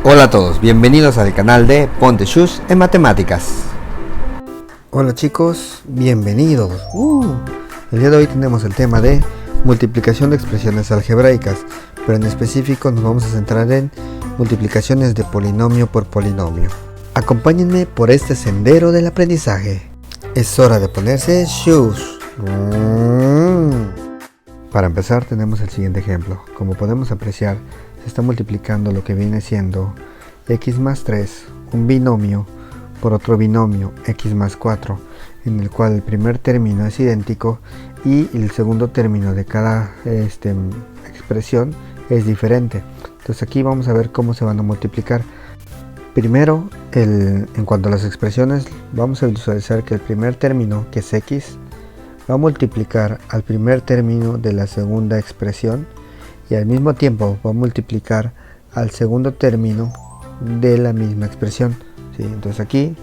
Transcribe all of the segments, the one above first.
Hola a todos, bienvenidos al canal de Ponte Shoes en Matemáticas. Hola chicos, bienvenidos. El día de hoy tenemos el tema de multiplicación de expresiones algebraicas, pero en específico nos vamos a centrar en multiplicaciones de polinomio por polinomio. Acompáñenme por este sendero del aprendizaje. Es hora de ponerse shoes. Para empezar tenemos el siguiente ejemplo. Como podemos apreciar, se está multiplicando lo que viene siendo x más 3, un binomio, por otro binomio x más 4, en el cual el primer término es idéntico y el segundo término de cada expresión es diferente. Entonces aquí vamos a ver cómo se van a multiplicar. Primero, en cuanto a las expresiones, vamos a visualizar que el primer término, que es x, va a multiplicar al primer término de la segunda expresión y al mismo tiempo va a multiplicar al segundo término de la misma expresión. ¿Sí? Entonces aquí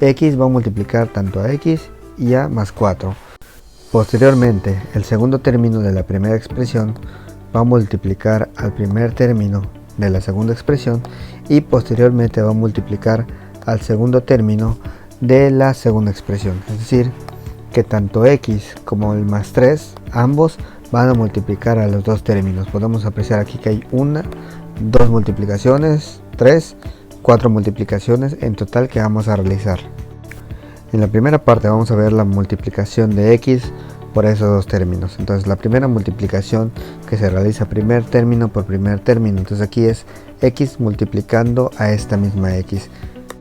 x va a multiplicar tanto a x y a más 4. Posteriormente, el segundo término de la primera expresión va a multiplicar al primer término de la segunda expresión y posteriormente va a multiplicar al segundo término de la segunda expresión. Es decir, que tanto x como el más 3, ambos van a multiplicar a los dos términos. Podemos apreciar aquí que hay una, dos multiplicaciones, 3, 4 multiplicaciones en total que vamos a realizar. En la primera parte vamos a ver la multiplicación de x por esos dos términos. Entonces la primera multiplicación que se realiza primer término por primer término. Entonces aquí es x multiplicando a esta misma x.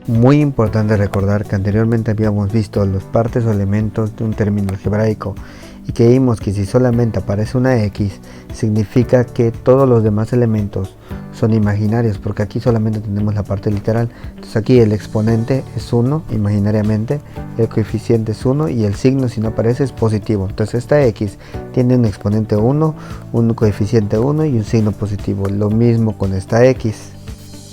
Muy importante recordar que anteriormente habíamos visto los partes o elementos de un término algebraico y que vimos que si solamente aparece una x significa que todos los demás elementos son imaginarios, porque aquí solamente tenemos la parte literal. Entonces aquí el exponente es 1 imaginariamente, el coeficiente es 1 y el signo, si no aparece, es positivo. Entonces esta x tiene un exponente 1, un coeficiente 1 y un signo positivo. Lo mismo con esta x.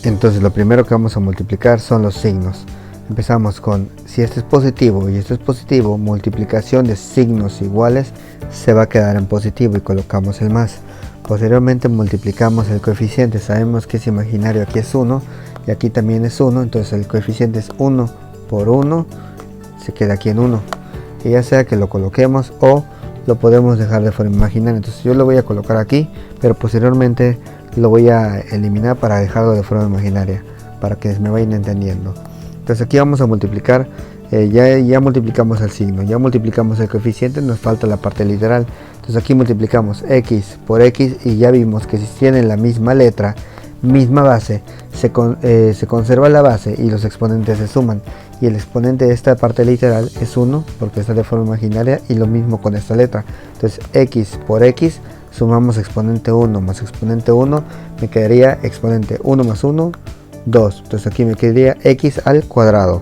Entonces lo primero que vamos a multiplicar son los signos. Empezamos con, si este es positivo y esto es positivo, multiplicación de signos iguales se va a quedar en positivo y colocamos el más. Posteriormente multiplicamos el coeficiente, sabemos que es imaginario, aquí es 1 y aquí también es 1, entonces el coeficiente es 1 por 1, se queda aquí en 1. Y ya sea que lo coloquemos o lo podemos dejar de forma imaginaria, entonces yo lo voy a colocar aquí, pero posteriormente lo voy a eliminar para dejarlo de forma imaginaria, para que me vayan entendiendo. Entonces aquí vamos a multiplicar, ya multiplicamos el signo, ya multiplicamos el coeficiente, nos falta la parte literal. Entonces aquí multiplicamos x por x y ya vimos que si tienen la misma letra, misma base, se conserva la base y los exponentes se suman. Y el exponente de esta parte literal es 1 porque está de forma imaginaria y lo mismo con esta letra. Entonces x por x, sumamos exponente 1 más exponente 1, me quedaría exponente 1 más 1, 2. Entonces aquí me quedaría x al cuadrado.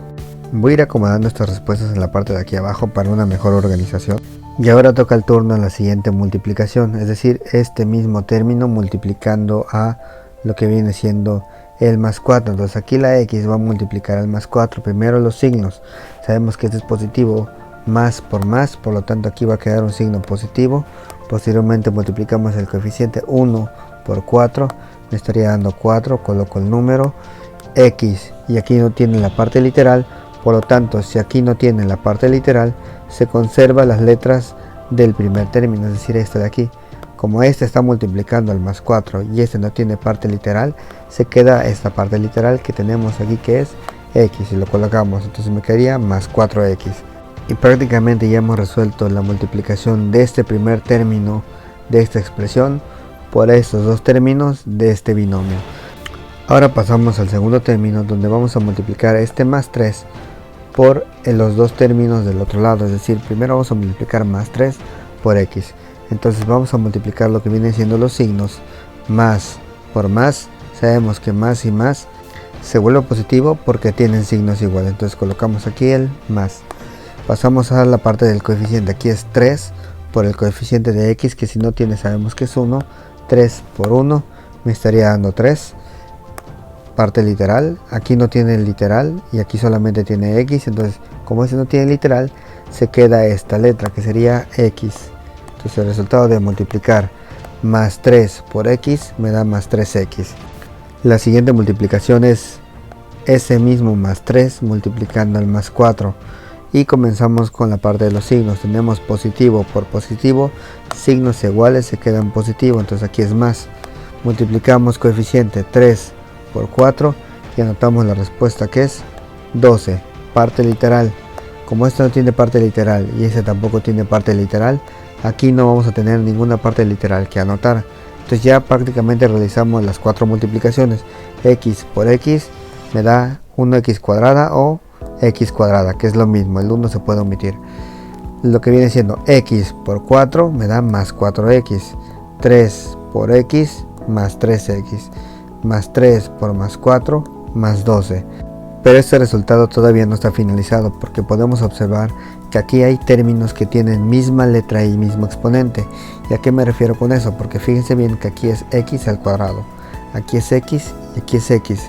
Voy a ir acomodando estas respuestas en la parte de aquí abajo para una mejor organización. Y ahora toca el turno a la siguiente multiplicación, es decir, este mismo término multiplicando a lo que viene siendo el más 4. Entonces aquí la x va a multiplicar al más 4. Primero los signos. Sabemos que este es positivo, más, por lo tanto aquí va a quedar un signo positivo. Posteriormente multiplicamos el coeficiente 1 por 4. Me estaría dando 4, coloco el número x y aquí no tiene la parte literal, por lo tanto si aquí no tiene la parte literal se conserva las letras del primer término, es decir, esta de aquí. Como este está multiplicando al más 4 y este no tiene parte literal, se queda esta parte literal que tenemos aquí que es x y lo colocamos, entonces me quedaría más 4x. Y prácticamente ya hemos resuelto la multiplicación de este primer término de esta expresión por estos dos términos de este binomio. Ahora pasamos al segundo término donde vamos a multiplicar este más 3 por los dos términos del otro lado, es decir, primero vamos a multiplicar más 3 por x. Entonces vamos a multiplicar lo que vienen siendo los signos, más por más, sabemos que más y más se vuelve positivo porque tienen signos iguales, entonces colocamos aquí el más. Pasamos a la parte del coeficiente, aquí es 3 por el coeficiente de x que si no tiene sabemos que es 1, 3 por 1 me estaría dando 3. Parte literal, aquí no tiene el literal y aquí solamente tiene x, entonces como este no tiene literal se queda esta letra que sería x. Entonces el resultado de multiplicar más 3 por x me da más 3x. La siguiente multiplicación es ese mismo más 3 multiplicando al más 4. Y comenzamos con la parte de los signos. Tenemos positivo por positivo, signos iguales se quedan positivo, entonces aquí es más. Multiplicamos coeficiente 3 por 4 y anotamos la respuesta, que es 12. Parte literal. Como esto no tiene parte literal y ese tampoco tiene parte literal, aquí no vamos a tener ninguna parte literal que anotar. Entonces ya prácticamente realizamos las 4 multiplicaciones. X por x me da 1x cuadrada o x cuadrada, que es lo mismo, el 1 se puede omitir. Lo que viene siendo x por 4 me da más 4x, 3 por x más 3x, más 3 por más 4 más 12. Pero este resultado todavía no está finalizado, porque podemos observar que aquí hay términos que tienen misma letra y mismo exponente. ¿Y a qué me refiero con eso? Porque fíjense bien que aquí es x al cuadrado, aquí es x y aquí es x.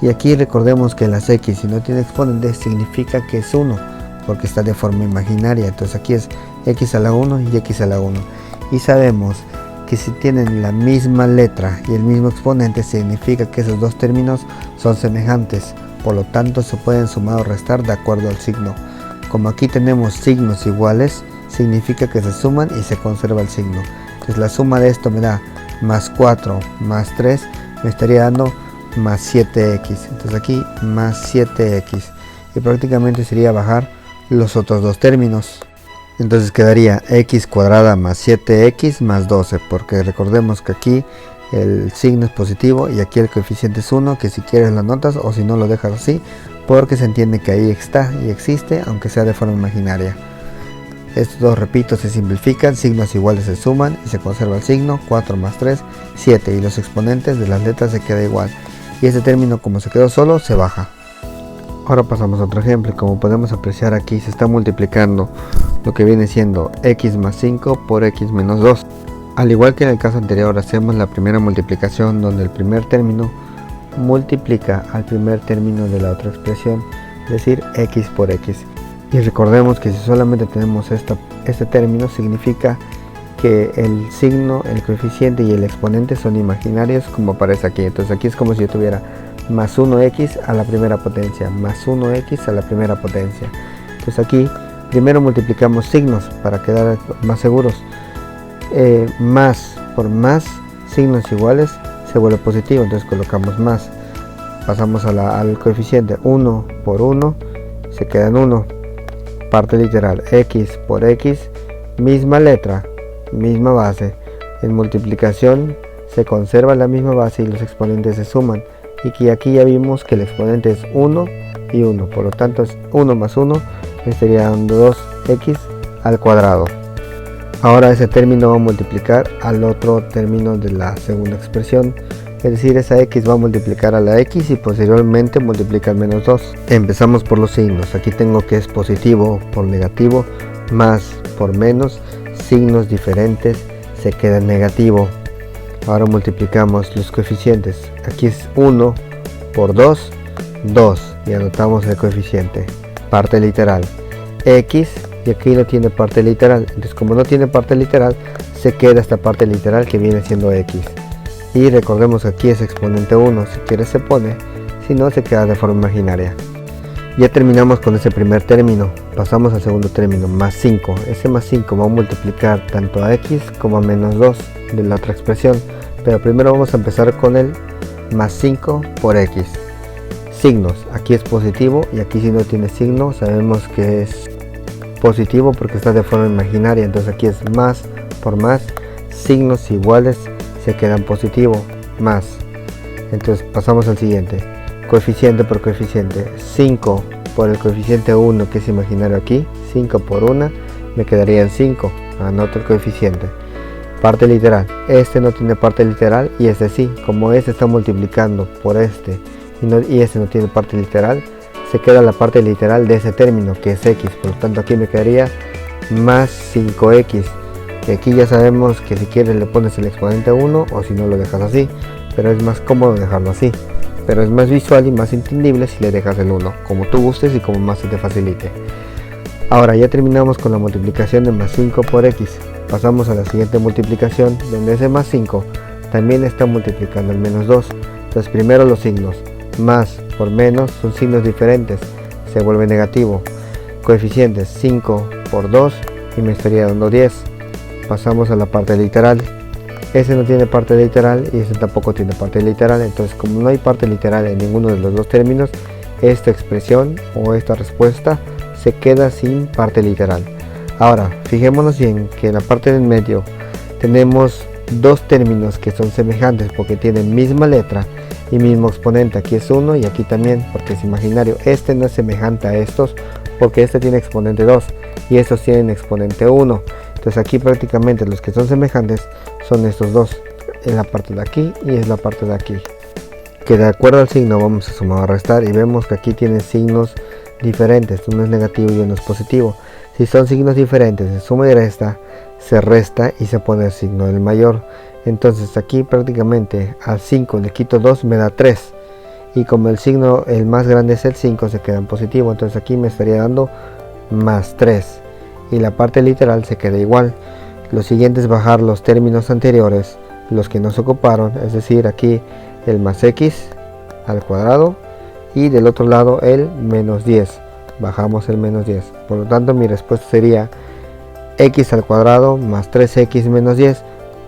Y aquí recordemos que las x, si no tiene exponente, significa que es 1, porque está de forma imaginaria. Entonces aquí es x a la 1 y x a la 1. Y sabemos que si tienen la misma letra y el mismo exponente, significa que esos dos términos son semejantes. Por lo tanto, se pueden sumar o restar de acuerdo al signo. Como aquí tenemos signos iguales, significa que se suman y se conserva el signo. Entonces la suma de esto me da más 4 más 3, me estaría dando más 7x. Entonces aquí más 7x. Y prácticamente sería bajar los otros dos términos. Entonces quedaría x cuadrada más 7x más 12. Porque recordemos que aquí el signo es positivo y aquí el coeficiente es 1, que si quieres lo anotas o si no lo dejas así, porque se entiende que ahí está y existe, aunque sea de forma imaginaria. Estos dos, repito, se simplifican, signos iguales se suman y se conserva el signo, 4 más 3, 7, y los exponentes de las letras se queda igual. Y este término, como se quedó solo, se baja. Ahora pasamos a otro ejemplo. Como podemos apreciar, aquí se está multiplicando lo que viene siendo x más 5 por x menos 2. Al igual que en el caso anterior, hacemos la primera multiplicación donde el primer término multiplica al primer término de la otra expresión, es decir, x por x. Y recordemos que si solamente tenemos este término, significa que el signo, el coeficiente y el exponente son imaginarios, como aparece aquí. Entonces aquí es como si yo tuviera más 1x a la primera potencia, más 1x a la primera potencia. Entonces aquí primero multiplicamos signos para quedar más seguros. Más por más, signos iguales, se vuelve positivo, entonces colocamos más. Pasamos al coeficiente, 1 por 1, se queda en 1. Parte literal, x por x, misma letra, misma base. En multiplicación se conserva la misma base y los exponentes se suman. Y que aquí ya vimos que el exponente es 1 y 1, por lo tanto es 1 más 1, me estaría dando 2x al cuadrado. Ahora ese término va a multiplicar al otro término de la segunda expresión, es decir, esa x va a multiplicar a la x y posteriormente multiplica al menos 2. Empezamos por los signos. Aquí tengo que es positivo por negativo, más por menos, signos diferentes, se queda en negativo. Ahora multiplicamos los coeficientes. Aquí es 1 por 2, 2, y anotamos el coeficiente. Parte literal, x, y aquí no tiene parte literal, entonces como no tiene parte literal, se queda esta parte literal que viene siendo x. Y recordemos que aquí es exponente 1, si quiere se pone, si no se queda de forma imaginaria. Ya terminamos con ese primer término, pasamos al segundo término, más 5. Ese más 5 va a multiplicar tanto a x como a menos 2 de la otra expresión, pero primero vamos a empezar con el más 5 por x. Signos, aquí es positivo y aquí si no tiene signo sabemos que es positivo porque está de forma imaginaria, entonces aquí es más por más, signos iguales se quedan positivo, más. Entonces pasamos al siguiente, coeficiente por coeficiente, 5 por el coeficiente 1 que es imaginario aquí, 5 por 1 me quedaría en 5, anoto el coeficiente. Parte literal, este no tiene parte literal y este sí, como este está multiplicando por este y este no tiene parte literal, se queda la parte literal de ese término que es x, por lo tanto aquí me quedaría más 5x, que aquí ya sabemos que si quieres le pones el exponente 1 o si no lo dejas así, pero es más cómodo dejarlo así, pero es más visual y más entendible si le dejas el 1, como tú gustes y como más se te facilite. Ahora ya terminamos con la multiplicación de más 5 por x, pasamos a la siguiente multiplicación donde ese más 5 también está multiplicando el menos 2, Entonces primero los signos, más por menos son signos diferentes, se vuelve negativo. Coeficientes 5 por 2 y me estaría dando 10. Pasamos a la parte literal. Ese no tiene parte literal y ese tampoco tiene parte literal. Entonces, como no hay parte literal en ninguno de los dos términos, esta expresión o esta respuesta se queda sin parte literal. Ahora, fijémonos bien que en la parte del medio tenemos dos términos que son semejantes porque tienen misma letra y mismo exponente. Aquí es 1 y aquí también porque es imaginario. Este no es semejante a estos porque este tiene exponente 2 y estos tienen exponente 1. Entonces aquí prácticamente los que son semejantes son estos dos, en la parte de aquí y es la parte de aquí, que de acuerdo al signo vamos a sumar o restar y vemos que aquí tienen signos diferentes, uno es negativo y uno es positivo. Si son signos diferentes, se suma y resta, se resta y se pone el signo del mayor. Entonces aquí prácticamente al 5 le quito 2 me da 3 y como el signo el más grande es el 5 se queda en positivo, entonces aquí me estaría dando más 3 y la parte literal se queda igual. Lo siguiente es bajar los términos anteriores, los que no se ocuparon, es decir aquí el más x al cuadrado y del otro lado el menos 10, bajamos el menos 10, por lo tanto mi respuesta sería x al cuadrado más 3x menos 10,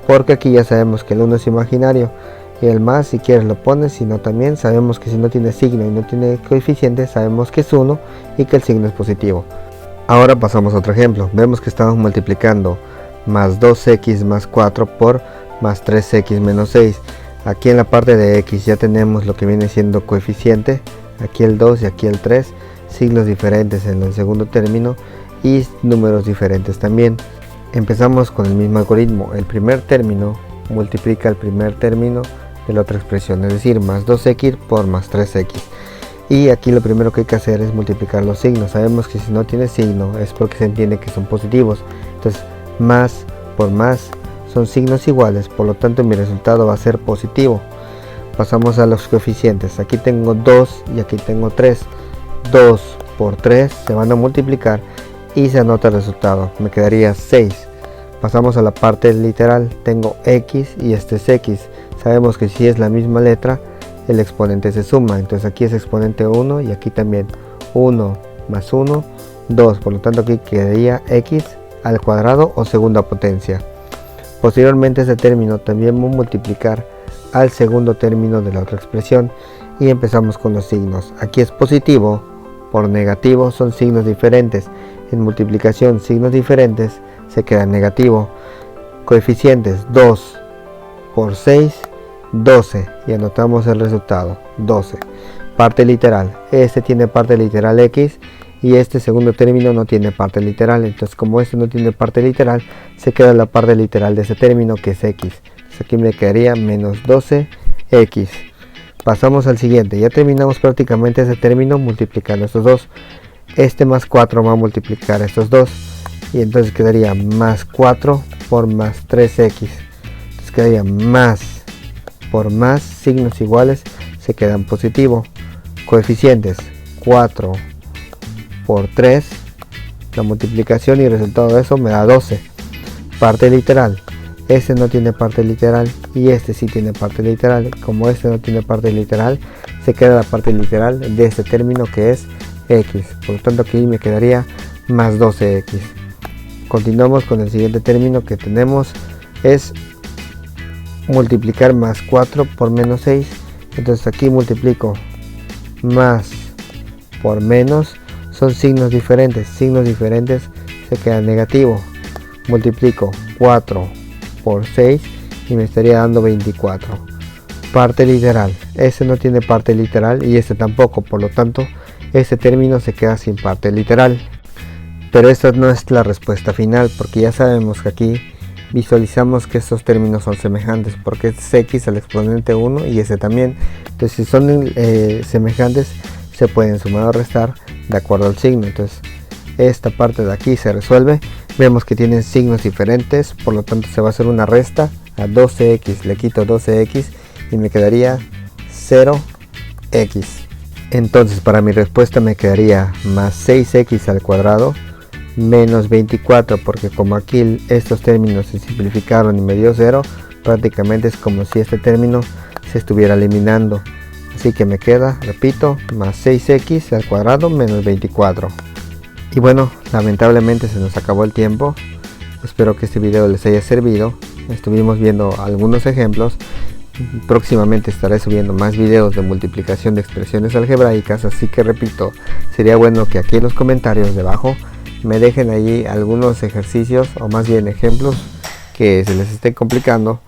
porque aquí ya sabemos que el 1 es imaginario y el más si quieres lo pones, si no también sabemos que si no tiene signo y no tiene coeficiente sabemos que es 1 y que el signo es positivo. Ahora pasamos a otro ejemplo, vemos que estamos multiplicando más 2x más 4 por más 3x menos 6. Aquí en la parte de x ya tenemos lo que viene siendo coeficiente, aquí el 2 y aquí el 3, signos diferentes en el segundo término y números diferentes también. Empezamos con el mismo algoritmo, el primer término multiplica el primer término de la otra expresión, es decir, más 2x por más 3x. Y aquí lo primero que hay que hacer es multiplicar los signos. Sabemos que si no tiene signo es porque se entiende que son positivos. Entonces más por más son signos iguales, por lo tanto mi resultado va a ser positivo. Pasamos a los coeficientes. Aquí tengo 2 y aquí tengo 3. 2 por 3 se van a multiplicar y se anota el resultado. Me quedaría 6. Pasamos a la parte literal. Tengo x y este es x. Sabemos que si es la misma letra el exponente se suma, entonces aquí es exponente 1 y aquí también 1 más 1, 2, por lo tanto aquí quedaría x al cuadrado o segunda potencia. Posteriormente ese término también va a multiplicar al segundo término de la otra expresión y empezamos con los signos. Aquí es positivo por negativo, son signos diferentes. En multiplicación signos diferentes se queda negativo. Coeficientes 2 por 6, 12 y anotamos el resultado 12. Parte literal, este tiene parte literal x y este segundo término no tiene parte literal, entonces como este no tiene parte literal se queda la parte literal de ese término que es x, entonces aquí me quedaría menos 12x. Pasamos al siguiente, ya terminamos prácticamente ese término multiplicando estos dos. Este más 4 va a multiplicar estos dos y entonces quedaría más 4 por más 3x, entonces quedaría más por más, signos iguales se quedan positivo. Coeficientes 4 por 3, la multiplicación y el resultado de eso me da 12. Parte literal, este no tiene parte literal y este sí tiene parte literal. Como este no tiene parte literal, se queda la parte literal de este término que es x, por lo tanto aquí me quedaría más 12x. Continuamos con el siguiente término que tenemos, es multiplicar más 4 por menos 6, entonces aquí multiplico más por menos, son signos diferentes se queda negativo. Multiplico 4 por 6 y me estaría dando 24. Parte literal, este no tiene parte literal y este tampoco, por lo tanto este término se queda sin parte literal. Pero esta no es la respuesta final, porque ya sabemos que aquí visualizamos que estos términos son semejantes, porque es x al exponente 1 y ese también. Entonces si son semejantes se pueden sumar o restar de acuerdo al signo. Entonces esta parte de aquí se resuelve, vemos que tienen signos diferentes, por lo tanto se va a hacer una resta. A 12x le quito 12x y me quedaría 0x. Entonces para mi respuesta me quedaría más 6x al cuadrado menos 24, porque como aquí estos términos se simplificaron y me dio 0, prácticamente es como si este término se estuviera eliminando. Así que me queda, repito, más 6x al cuadrado menos 24. Y bueno, lamentablemente se nos acabó el tiempo. Espero que este video les haya servido. Estuvimos viendo algunos ejemplos. Próximamente estaré subiendo más videos de multiplicación de expresiones algebraicas, así que repito, sería bueno que aquí en los comentarios debajo me dejen allí algunos ejercicios o más bien ejemplos que se les esté complicando,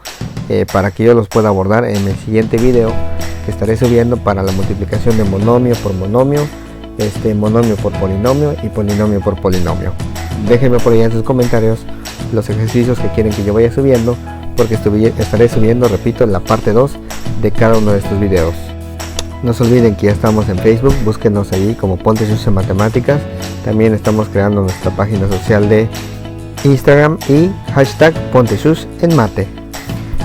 para que yo los pueda abordar en el siguiente video que estaré subiendo para la multiplicación de monomio por monomio, monomio por polinomio y polinomio por polinomio. Déjenme por ahí en sus comentarios los ejercicios que quieren que yo vaya subiendo, porque estaré subiendo, repito, la parte 2 de cada uno de estos videos. No se olviden que ya estamos en Facebook, búsquenos allí como Ponteshush en Matemáticas. También estamos creando nuestra página social de Instagram y hashtag Ponteshush en Mate.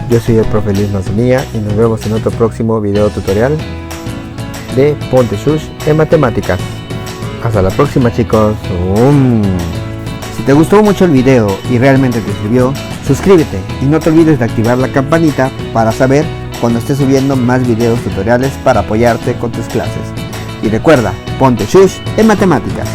Yo soy el profe Luis Manzanilla y nos vemos en otro próximo video tutorial de Ponteshush en Matemáticas. Hasta la próxima, chicos. Si te gustó mucho el video y realmente te sirvió, suscríbete y no te olvides de activar la campanita para saber cuando esté subiendo más videos tutoriales para apoyarte con tus clases. Y recuerda, Ponteshush en Matemáticas.